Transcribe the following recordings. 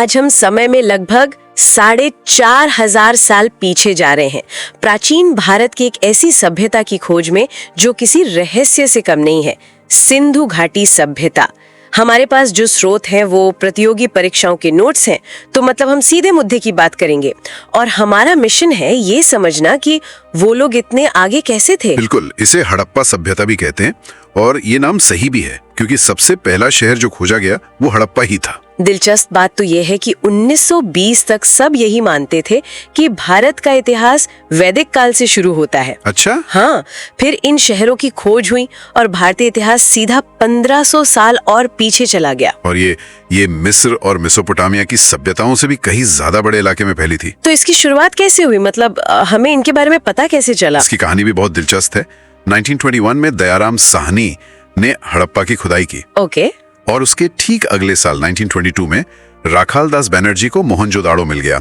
आज हम समय में लगभग 4,500 साल पीछे जा रहे हैं, प्राचीन भारत की एक ऐसी सभ्यता की खोज में जो किसी रहस्य से कम नहीं है, सिंधु घाटी सभ्यता। हमारे पास जो स्रोत हैं वो प्रतियोगी परीक्षाओं के नोट्स हैं, तो मतलब हम सीधे मुद्दे की बात करेंगे और हमारा मिशन है ये समझना कि वो लोग इतने आगे कैसे थे। बिल्कुल, इसे हड़प्पा सभ्यता भी कहते हैं और ये नाम सही भी है क्योंकि सबसे पहला शहर जो खोजा गया वो हड़प्पा ही था। दिलचस्प बात तो ये है कि 1920 तक सब यही मानते थे कि भारत का इतिहास वैदिक काल से शुरू होता है। अच्छा? हाँ, फिर इन शहरों की खोज हुई और भारतीय इतिहास सीधा 1500 साल और पीछे चला गया। और ये मिस्र और मेसोपोटामिया की सभ्यताओं से भी कहीं ज्यादा बड़े इलाके में फैली थी। तो इसकी शुरुआत कैसे हुई, मतलब हमें इनके बारे में पता कैसे चला? इसकी कहानी भी बहुत दिलचस्प है। 1921 में दयाराम साहनी ने हड़प्पा की खुदाई की। ओके। और उसके ठीक अगले साल 1922 में राखालदास बनर्जी को मोहनजोदाड़ो मिल गया।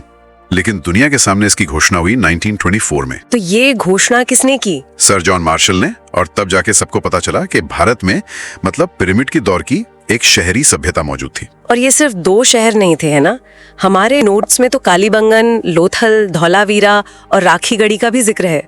लेकिन दुनिया के सामने इसकी घोषणा हुई 1924 में। तो ये घोषणा किसने की? सर जॉन मार्शल ने। और तब जाके सबको पता चला कि भारत में मतलब पिरामिड की दौर की एक शहरी सभ्यता मौजूद थी। और ये सिर्फ 2 शहर नहीं थे, है ना? हमारे नोट्स में तो कालीबंगन, लोथल, धौलावीरा और राखीगढ़ी का भी जिक्र है।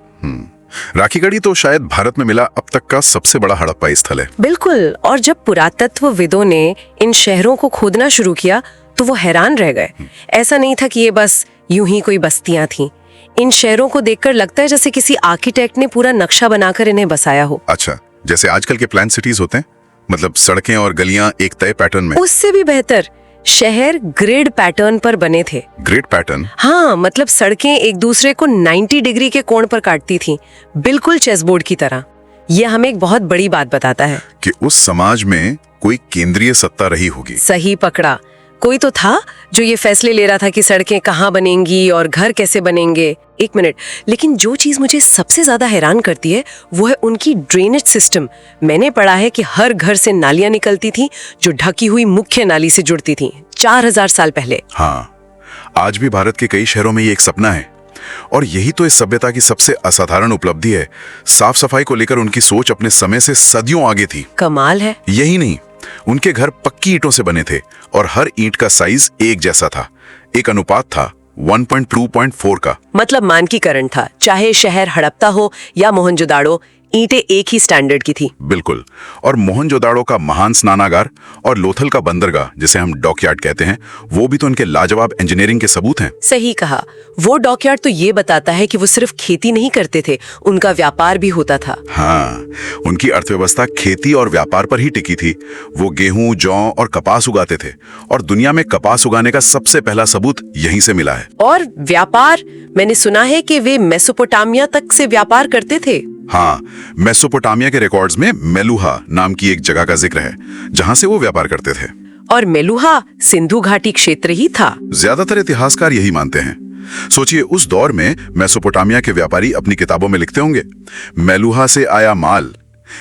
राखीगढ़ी तो शायद भारत में मिला अब तक का सबसे बड़ा हड़प्पा स्थल है। बिल्कुल। और जब पुरातत्वविदों ने इन शहरों को खोदना शुरू किया तो वो हैरान रह गए। ऐसा नहीं था कि ये बस यूं ही कोई बस्तियां थीं। इन शहरों को देखकर लगता है जैसे किसी आर्किटेक्ट ने पूरा नक्शा बनाकर इन्हें बसाया हो। अच्छा, जैसे आजकल के प्लान सिटीज होते हैं, मतलब सड़कें और गलियां एक तय पैटर्न में। उससे भी बेहतर, शहर ग्रिड पैटर्न पर बने थे। Grid pattern? हाँ, मतलब सड़कें एक दूसरे को 90 डिग्री के कोण पर काटती थीं, बिल्कुल चेसबोर्ड की तरह। यह हमें एक बहुत बड़ी बात बताता है कि उस समाज में कोई केंद्रीय सत्ता रही होगी। सही पकड़ा, कोई तो था जो ये फैसले ले रहा था कि सड़कें कहाँ बनेंगी और घर कैसे बनेंगे। एक मिनट, लेकिन जो चीज मुझे सबसे ज्यादा हैरान करती है वो है उनकी ड्रेनेज सिस्टम। मैंने पढ़ा है कि हर घर से नालियां निकलती थी जो ढकी हुई मुख्य नाली से जुड़ती थी 4000 साल पहले। हाँ, आज भी भारत के कई शहरों में ये एक सपना है और यही तो इस सभ्यता की सबसे असाधारण उपलब्धि है। साफ सफाई को लेकर उनकी सोच अपने समय से सदियों आगे थी। कमाल है। यही नहीं, उनके घर पक्की ईंटों से बने थे और हर ईंट का साइज एक जैसा था। एक अनुपात था 1.2.4 का। मतलब मानकीकरण था, चाहे शहर हड़प्पा हो या मोहनजोदाड़ो, ईंटें एक ही स्टैंडर्ड की थी। बिल्कुल। और मोहनजोदाड़ो का महान स्नानागार और लोथल का बंदरगाह, जिसे हम डॉकयार्ड कहते हैं, वो भी तो उनके लाजवाब इंजीनियरिंग के सबूत हैं। सही कहा। वो डॉकयार्ड तो ये बताता है कि वो सिर्फ खेती नहीं करते थे, उनका व्यापार भी होता था। हाँ, उनकी अर्थव्यवस्था खेती और व्यापार पर ही टिकी थी। वो गेहूं, जौ और कपास उगाते थे और दुनिया में कपास उगाने का सबसे पहला सबूत यहीं से मिला है। और व्यापार, मैंने सुना है कि वे मेसोपोटामिया तक से व्यापार करते थे। हाँ, मेसोपोटामिया के रिकॉर्ड्स में मेलुहा नाम की एक जगह का जिक्र है जहां से वो व्यापार करते थे। और मेलुहा सिंधु घाटी क्षेत्र ही था। ज्यादातर इतिहासकार यही मानते हैं। सोचिए, उस दौर में मेसोपोटामिया के व्यापारी अपनी किताबों में लिखते होंगे, मेलुहा से आया माल।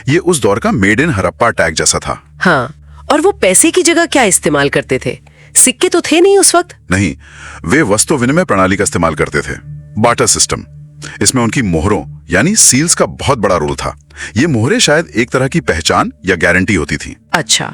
ये उस दौर का मेड इन हड़प्पा टैग जैसा था। हाँ, और वो पैसे की जगह क्या इस्तेमाल करते थे? सिक्के तो थे नहीं उस वक्त। नहीं, वे वस्तु विनिमय प्रणाली का इस्तेमाल करते थे, बार्टर सिस्टम। इसमें उनकी मोहरों यानी सील्स का बहुत बड़ा रोल था। ये मोहरें शायद एक तरह की पहचान या गारंटी होती थी। अच्छा,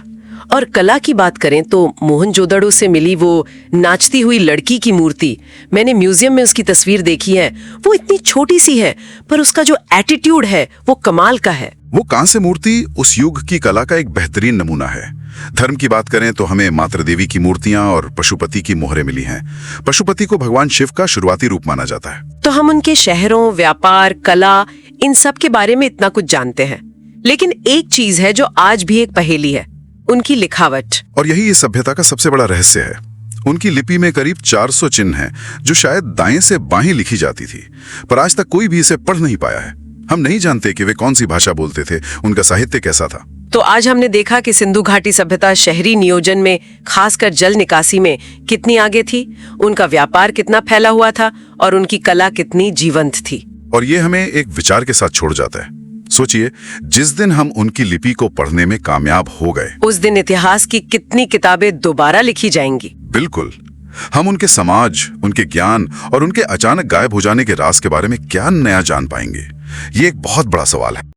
और कला की बात करें तो मोहनजोदड़ो से मिली वो नाचती हुई लड़की की मूर्ति, मैंने म्यूजियम में उसकी तस्वीर देखी है। वो इतनी छोटी सी है पर उसका जो एटीट्यूड है वो कमाल का है। वो कांस्य मूर्ति उस युग की कला का एक बेहतरीन नमूना है। धर्म की बात करें तो हमें मातृ देवी की मूर्तियां और पशुपति की मोहरें मिली हैं। पशुपति को भगवान शिव का शुरुआती रूप माना जाता है। तो हम उनके शहरों, व्यापार, कला, इन सब के बारे में इतना कुछ जानते हैं, लेकिन एक चीज है जो आज भी एक पहेली है, उनकी लिखावट। और यही इस सभ्यता का सबसे बड़ा रहस्य है। उनकी लिपि में करीब 400 चिन्ह हैं जो शायद दाएं से बाएं लिखी जाती थी, पर आज तक कोई भी इसे पढ़ नहीं पाया है। हम नहीं जानते कि वे कौन सी भाषा बोलते थे, उनका साहित्य कैसा था। तो आज हमने देखा कि सिंधु घाटी सभ्यता शहरी नियोजन में, खासकर जल निकासी में कितनी आगे थी, उनका व्यापार कितना फैला हुआ था और उनकी कला कितनी जीवंत थी। और ये हमें एक विचार के साथ छोड़ जाता है। सोचिए, जिस दिन हम उनकी लिपि को पढ़ने में कामयाब हो गए, उस दिन इतिहास की कितनी किताबें दोबारा लिखी जाएंगी। बिल्कुल। हम उनके समाज, उनके ज्ञान और उनके अचानक गायब हो जाने के राज के बारे में क्या नया जान पाएंगे? ये एक बहुत बड़ा सवाल है।